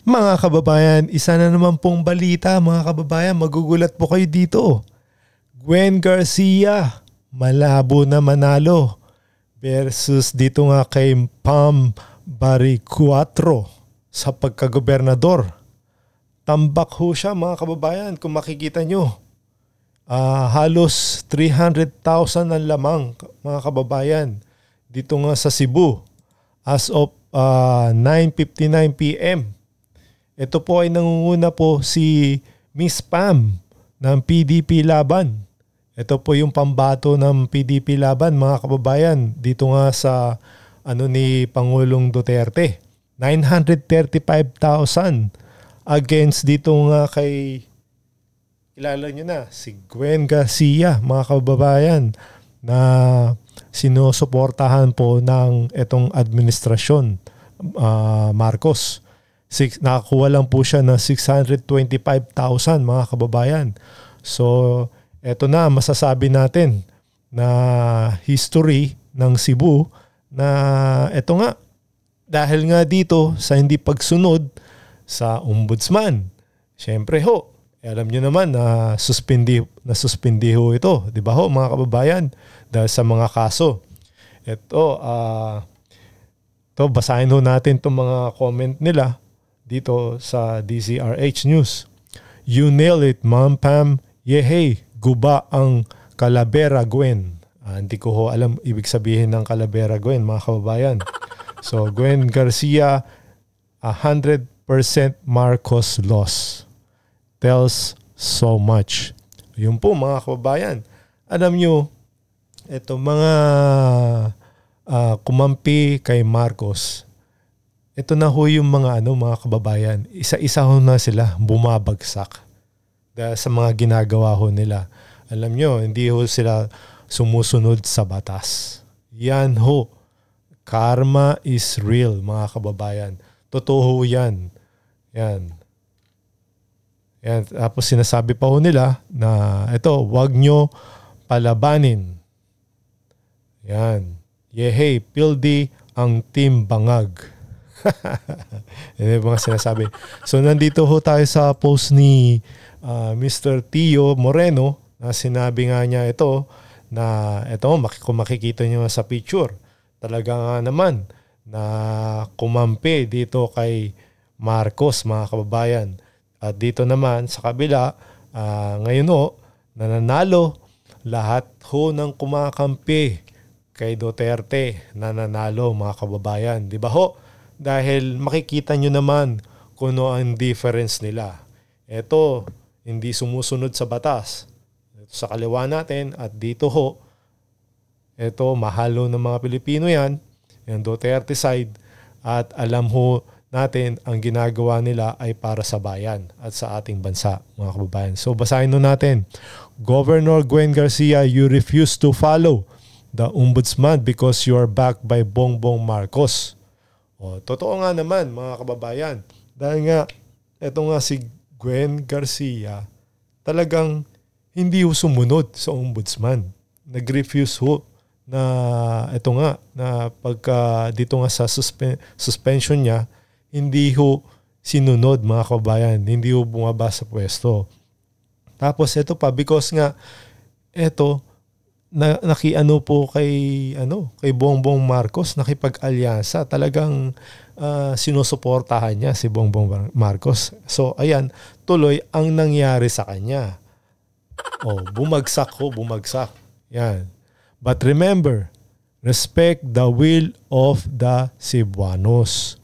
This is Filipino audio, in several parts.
Mga kababayan, isa na naman pong balita mga kababayan, magugulat po kayo dito. Gwen Garcia, malabo na manalo versus dito nga kay Pam Baricuatro sa pagkagobernador. Tambak ho siya mga kababayan kung makikita nyo. Halos 300,000 ang lamang mga kababayan dito nga sa Cebu as of 9:59 PM. Ito po ay nangunguna po si Miss Pam ng PDP Laban. Ito po yung pambato ng PDP Laban mga kababayan dito nga sa ni Pangulong Duterte. 935,000 against dito nga kay kilala nyo na si Gwen Garcia mga kababayan na sinusuportahan po ng itong administrasyon Marcos. Nakakuha lang po siya ng 625,000 mga kababayan. So, eto na masasabi natin na history ng Cebu na eto nga dahil nga dito sa hindi pagsunod sa ombudsman. Siyempre ho, alam nyo naman na suspindi ho ito, di ba ho mga kababayan, dahil sa mga kaso. Ito, basahin ho natin itong mga comment nila dito sa DZRH News. You nail it, Ma'am Pam. Yehey, guba ang Calavera Gwen. Hindi ko ho alam ibig sabihin ng Calavera Gwen, mga kababayan. So, Gwen Garcia, 100% Marcos loss. Tells so much. Yun po, mga kababayan. Alam nyo, ito mga kumampi kay Marcos, ito na ho yung mga mga kababayan, isa-isa ho na sila bumabagsak dahil sa mga ginagawa ho nila. Alam nyo, hindi ho sila sumusunod sa batas. Yan ho. Karma is real, mga kababayan. Totoo yan. Yan. Yan. Tapos sinasabi pa ho nila na ito, wag nyo palabanin. Yan. Yehey, pildi ang Team Bangag. Yan yung mga sinasabi. So nandito ho tayo sa post ni Mr. Tio Moreno na sinabi nga niya ito na ito kung makikita nyo sa picture talaga nga naman na kumampi dito kay Marcos mga kababayan. At dito naman sa kabila ngayon ho nananalo lahat ho ng kumakampi kay Duterte nananalo mga kababayan. Di ba ho? Dahil makikita nyo naman kung ano ang difference nila. Ito, hindi sumusunod sa batas. Ito sa kaliwa natin at dito ho, ito, mahalo ng mga Pilipino yan, yung Duterte side, at alam ho natin ang ginagawa nila ay para sa bayan at sa ating bansa, mga kababayan. So basahin natin. Governor Gwen Garcia, you refuse to follow the ombudsman because you are backed by Bongbong Marcos. Totoo nga naman mga kababayan. Dahil nga, eto nga si Gwen Garcia, talagang hindi ho sumunod sa ombudsman. Nag-refuse ho na eto nga, na pagka dito nga sa suspension niya, hindi ho sinunod mga kababayan. Hindi ho bumaba sa pwesto. Tapos eto pa, because nga, eto, nakiano po kay Bongbong Marcos, nakipag-alyansa, talagang sinusuportahan niya si Bongbong Marcos. So ayan, tuloy ang nangyari sa kanya. Bumagsak. Yan. But remember, respect the will of the Cebuanos.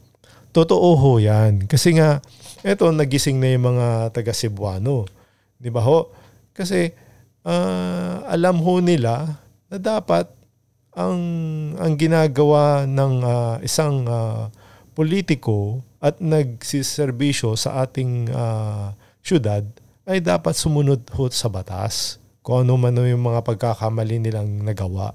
Totoo ho yan. Kasi nga, eto nagising na yung mga taga Cebuano. Di ba ho? Kasi alam ho nila na dapat ang ginagawa ng isang politiko at nagsiservisyo sa ating syudad ay dapat sumunod ho sa batas. Kung ano man yung mga pagkakamali nilang nagawa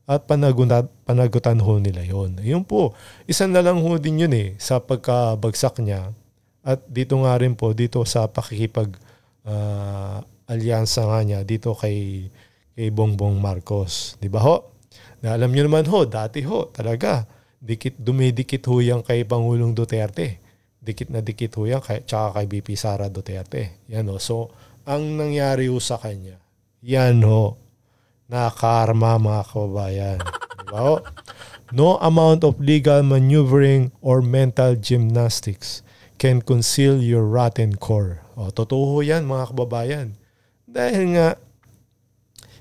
at panagutan ho nila yon. Yun po, isa na lang ho din yun sa pagkabagsak niya at dito nga rin po dito sa pakikipag alyansa nga niya dito kay Bongbong Marcos. Di ba ho? Na alam nyo naman ho, dati ho, talaga, dumidikit ho yan kay Pangulong Duterte. dikit na dikit ho yan tsaka kay VP Sara Duterte. Yan ho. So, ang nangyari ho sa kanya, yan ho, nakarma mga kababayan. Diba ho? No amount of legal maneuvering or mental gymnastics can conceal your rotten core. O, totoo ho yan mga kababayan. Dahil nga,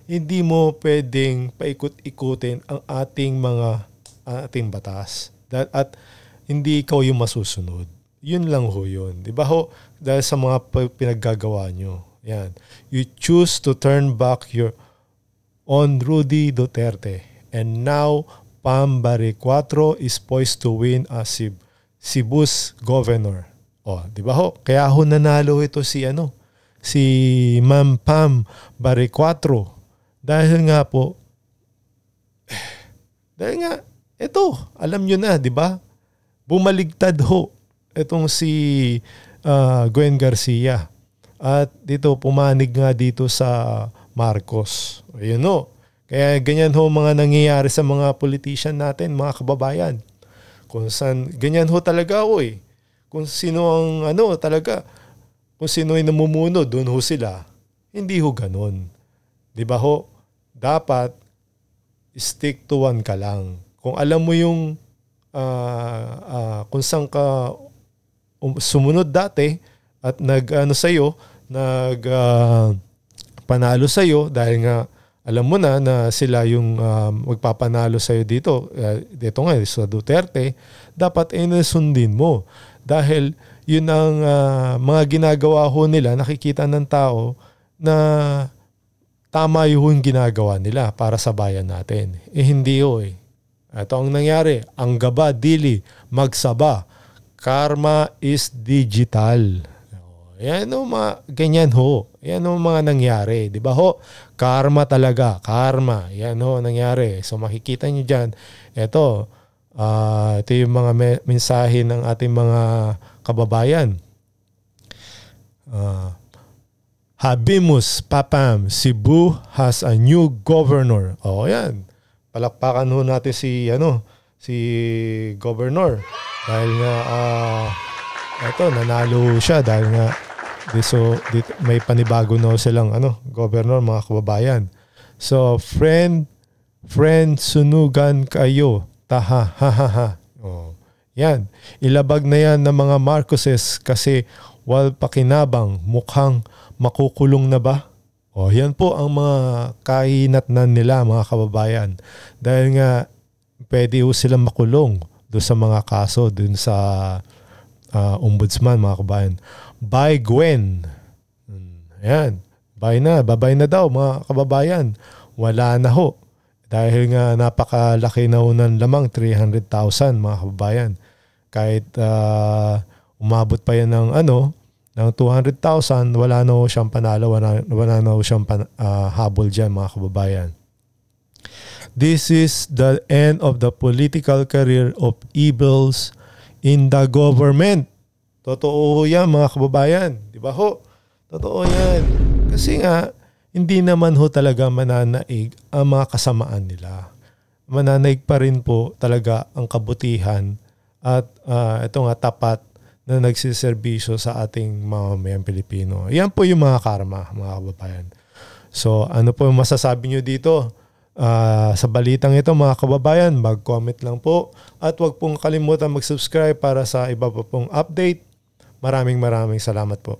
hindi mo pwedeng paikot-ikutin ang ating batas. At hindi ikaw yung masusunod. Yun lang ho yun. Diba ho? Dahil sa mga pinaggagawa nyo. Yan. You choose to turn back on Rudy Duterte. And now, Pam Baricuatro is poised to win as Cebu's governor. O, diba ho? Kaya ho nanalo ito si Ma'am Pam Baricuatro. Dahil nga, ito, alam nyo na, di ba? Bumaligtad ho itong si Gwen Garcia. At dito, pumanig nga dito sa Marcos. Ayun ho. Kaya ganyan ho mga nangyayari sa mga politician natin, mga kababayan. Kung ganyan ho talaga ho eh. Kung sino ang kung sino ay namumuno, doon ho sila. Hindi ho ganun. Di ba ho? Dapat stick to one ka lang. Kung alam mo yung kung saan ka sumunod dati at panalo sa'yo dahil nga alam mo na sila yung magpapanalo sa'yo dito nga sa Duterte, dapat sundin mo. Dahil yun ang mga ginagawa ho nila, nakikita ng tao na tama yung ginagawa nila para sa bayan natin. Hindi ho eh. Ito ang nangyari. Ang gaba, dili, magsaba. Karma is digital. Yan o ganyan ho. Yan o mga nangyari. Di ba ho? Karma talaga. Karma. Yan ho nangyari. So makikita nyo dyan. Ito yung mga mensahe ng ating mga kababayan. Habimus Papam, Cebu has a new governor. O yan. Palakpakan ho natin si governor. Dahil nga nanalo siya dahil nga dito may panibago na silang governor, mga kababayan. So friend sunugan kayo. Taha ha ha ha. Oh. Yan. Ilabag na yan ng mga Marcoses kasi wal pakinabang, mukhang makukulong na ba? O, yan po ang mga kahinatnan nila, mga kababayan. Dahil nga, pwede ho silang makulong doon sa mga kaso, doon sa ombudsman, mga kababayan. By Gwen. Yan. Babay na daw, mga kababayan. Wala na ho. Dahil nga napakalaki na ho ng lamang 300,000, mga kababayan. Kahit umabot pa yan ng ng 200,000, wala na ho siyang panalo, wala na ho siyang habol dyan, mga kababayan. This is the end of the political career of evils in the government. Totoo ho yan, mga kababayan. Di ba ho? Totoo yan. Kasi nga, hindi naman ho talaga mananaig ang mga kasamaan nila. Mananaig pa rin po talaga ang kabutihan at ito nga tapat na nagsiservisyo sa ating mamamayang Pilipino. Yan po yung mga karma, mga kababayan. So ano po yung masasabi nyo dito? Sa balitang ito, mga kababayan, mag-comment lang po. At huwag pong kalimutan mag-subscribe para sa iba pa pong update. Maraming salamat po.